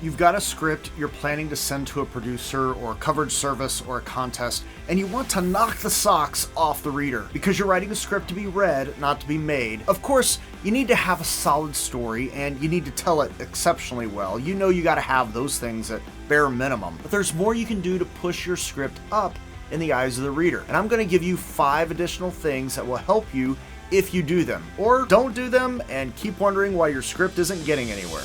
You've got a script you're planning to send to a producer or a coverage service or a contest, and you want to knock the socks off the reader because you're writing a script to be read, not to be made. Of course, you need to have a solid story and you need to tell it exceptionally well. You know you got to have those things at bare minimum. But there's more you can do to push your script up in the eyes of the reader. And I'm going to give you 5 additional things that will help you if you do them. Or don't do them and keep wondering why your script isn't getting anywhere.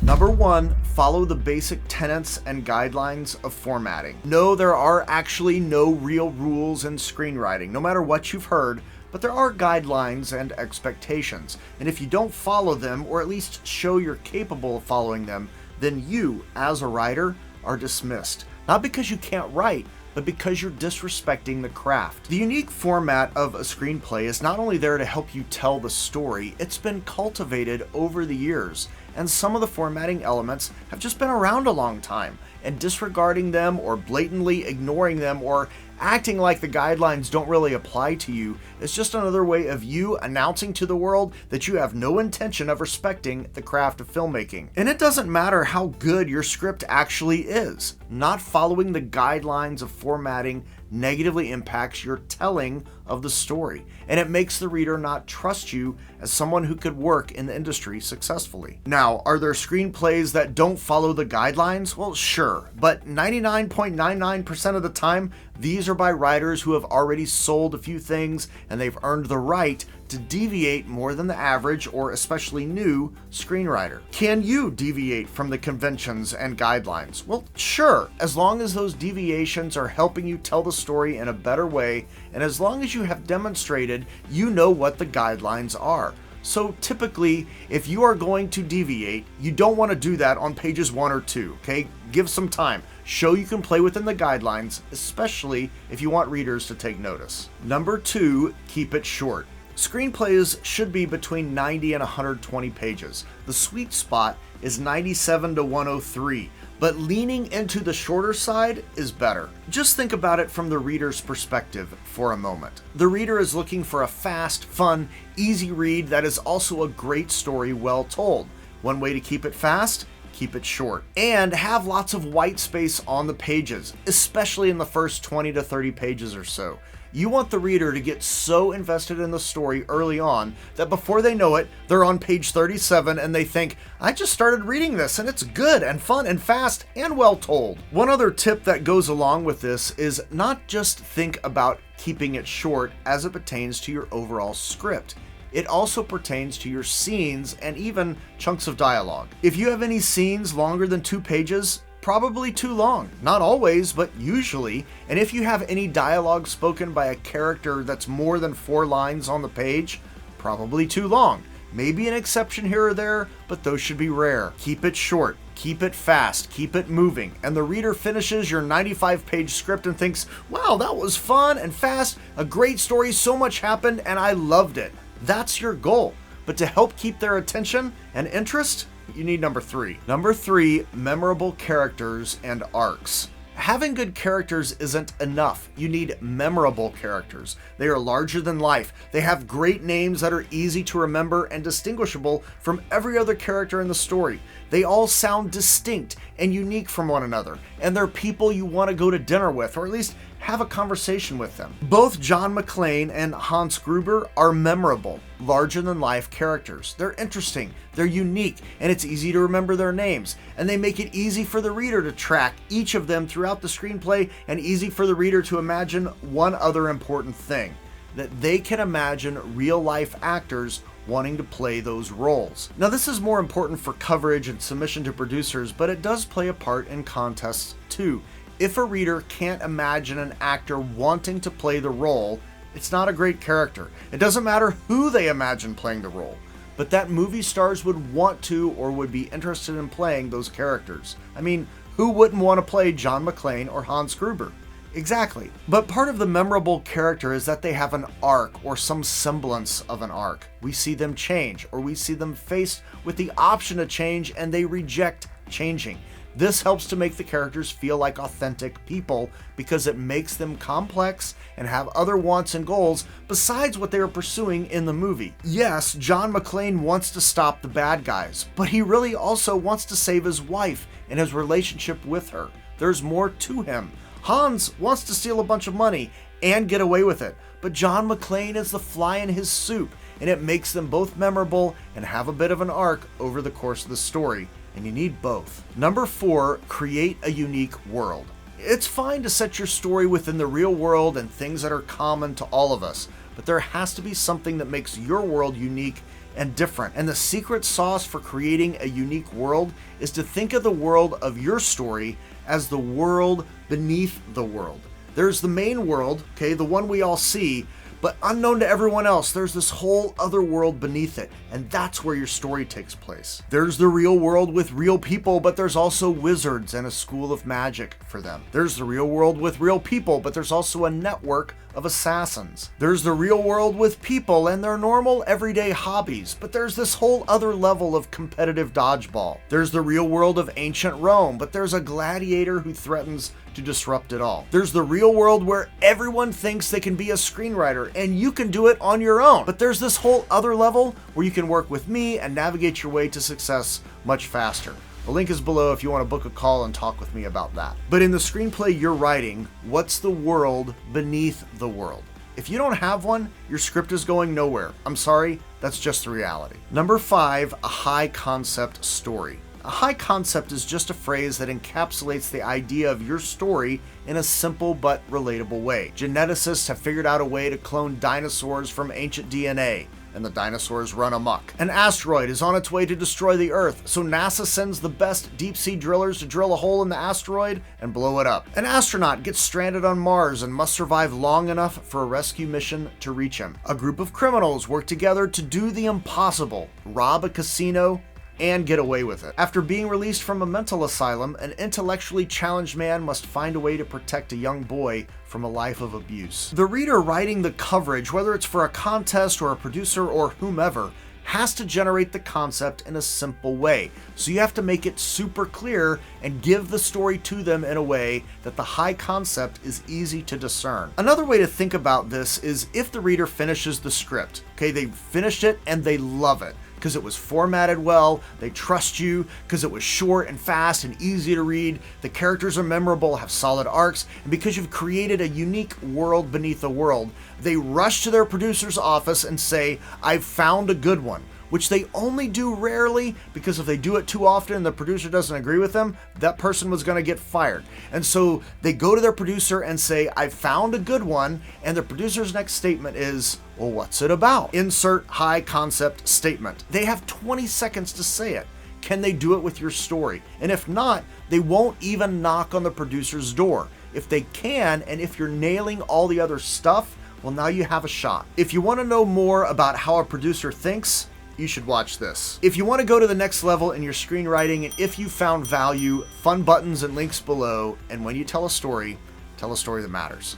Number 1, follow the basic tenets and guidelines of formatting. No, there are actually no real rules in screenwriting, no matter what you've heard, but there are guidelines and expectations. And if you don't follow them, or at least show you're capable of following them, then you, as a writer, are dismissed. Not because you can't write, but because you're disrespecting the craft. The unique format of a screenplay is not only there to help you tell the story, it's been cultivated over the years, and some of the formatting elements have just been around a long time, and disregarding them or blatantly ignoring them or acting like the guidelines don't really apply to you is just another way of you announcing to the world that you have no intention of respecting the craft of filmmaking. And it doesn't matter how good your script actually is. Not following the guidelines of formatting negatively impacts your telling of the story, and it makes the reader not trust you as someone who could work in the industry successfully. Now, are there screenplays that don't follow the guidelines? Well, sure, but 99.99% of the time, these are by writers who have already sold a few things and they've earned the right to deviate more than the average or especially new screenwriter. Can you deviate from the conventions and guidelines? Well, sure, as long as those deviations are helping you tell the story in a better way, and as long as you have demonstrated you know what the guidelines are. So typically, if you are going to deviate, you don't want to do that on pages 1 or 2, okay? Give some time. Show you can play within the guidelines, especially if you want readers to take notice. Number 2, keep it short. Screenplays should be between 90 and 120 pages. The sweet spot is 97 to 103, but leaning into the shorter side is better. Just think about it from the reader's perspective for a moment. The reader is looking for a fast, fun, easy read that is also a great story well told. One way to keep it fast? Keep it short. And have lots of white space on the pages, especially in the first 20 to 30 pages or so. You want the reader to get so invested in the story early on that before they know it, they're on page 37 and they think, I just started reading this and it's good and fun and fast and well told. One other tip that goes along with this is not just think about keeping it short as it pertains to your overall script. It also pertains to your scenes and even chunks of dialogue. If you have any scenes longer than 2 pages, probably too long. Not always, but usually. And if you have any dialogue spoken by a character that's more than 4 lines on the page, probably too long. Maybe an exception here or there, but those should be rare. Keep it short, keep it fast, keep it moving. And the reader finishes your 95-page script and thinks, wow, that was fun and fast, a great story, so much happened, and I loved it. That's your goal. But to help keep their attention and interest, you need number 3. Number 3, memorable characters and arcs. Having good characters isn't enough. You need memorable characters. They are larger than life. They have great names that are easy to remember and distinguishable from every other character in the story. They all sound distinct and unique from one another, and they're people you want to go to dinner with, or at least have a conversation with them. Both John McClane and Hans Gruber are memorable, larger-than-life characters. They're interesting, they're unique, and it's easy to remember their names, and they make it easy for the reader to track each of them throughout the screenplay, and easy for the reader to imagine one other important thing, that they can imagine real-life actors wanting to play those roles. Now, this is more important for coverage and submission to producers, but it does play a part in contests too. If a reader can't imagine an actor wanting to play the role, it's not a great character. It doesn't matter who they imagine playing the role, but that movie stars would want to or would be interested in playing those characters. I mean, who wouldn't want to play John McClane or Hans Gruber? Exactly. But part of the memorable character is that they have an arc or some semblance of an arc. We see them change, or we see them faced with the option to change and they reject changing. This helps to make the characters feel like authentic people because it makes them complex and have other wants and goals besides what they are pursuing in the movie. Yes, John McClane wants to stop the bad guys, but he really also wants to save his wife and his relationship with her. There's more to him. Hans wants to steal a bunch of money and get away with it, but John McClane is the fly in his soup, and it makes them both memorable and have a bit of an arc over the course of the story, and you need both. Number 4, create a unique world. It's fine to set your story within the real world and things that are common to all of us, but there has to be something that makes your world unique and different. And the secret sauce for creating a unique world is to think of the world of your story as the world beneath the world. There's the main world, okay, the one we all see, but unknown to everyone else, there's this whole other world beneath it, and that's where your story takes place. There's the real world with real people, but there's also wizards and a school of magic for them. There's the real world with real people, but there's also a network of assassins. There's the real world with people and their normal everyday hobbies, but there's this whole other level of competitive dodgeball. There's the real world of ancient Rome, but there's a gladiator who threatens to disrupt it all. There's the real world where everyone thinks they can be a screenwriter and you can do it on your own. But there's this whole other level where you can work with me and navigate your way to success much faster. The link is below if you want to book a call and talk with me about that. But in the screenplay you're writing, what's the world beneath the world? If you don't have one, your script is going nowhere. I'm sorry, that's just the reality. Number 5, a high concept story. A high concept is just a phrase that encapsulates the idea of your story in a simple but relatable way. Geneticists have figured out a way to clone dinosaurs from ancient DNA, and the dinosaurs run amok. An asteroid is on its way to destroy the Earth, so NASA sends the best deep-sea drillers to drill a hole in the asteroid and blow it up. An astronaut gets stranded on Mars and must survive long enough for a rescue mission to reach him. A group of criminals work together to do the impossible, rob a casino, and get away with it. After being released from a mental asylum, an intellectually challenged man must find a way to protect a young boy from a life of abuse. The reader writing the coverage, whether it's for a contest or a producer or whomever, has to generate the concept in a simple way. So you have to make it super clear and give the story to them in a way that the high concept is easy to discern. Another way to think about this is if the reader finishes the script. Okay, they finished it and they love it because it was formatted well, they trust you because it was short and fast and easy to read, the characters are memorable, have solid arcs, and because you've created a unique world beneath the world, they rush to their producer's office and say, "I've found a good one," which they only do rarely because if they do it too often and the producer doesn't agree with them, that person was going to get fired. And so they go to their producer and say, "I found a good one," and the producer's next statement is, "Well, what's it about?" Insert high concept statement. They have 20 seconds to say it. Can they do it with your story? And if not, they won't even knock on the producer's door. If they can, and if you're nailing all the other stuff, well, now you have a shot. If you want to know more about how a producer thinks, you should watch this. If you want to go to the next level in your screenwriting, and if you found value, fun buttons and links below, and when you tell a story that matters.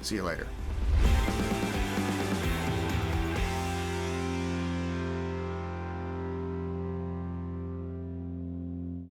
See you later.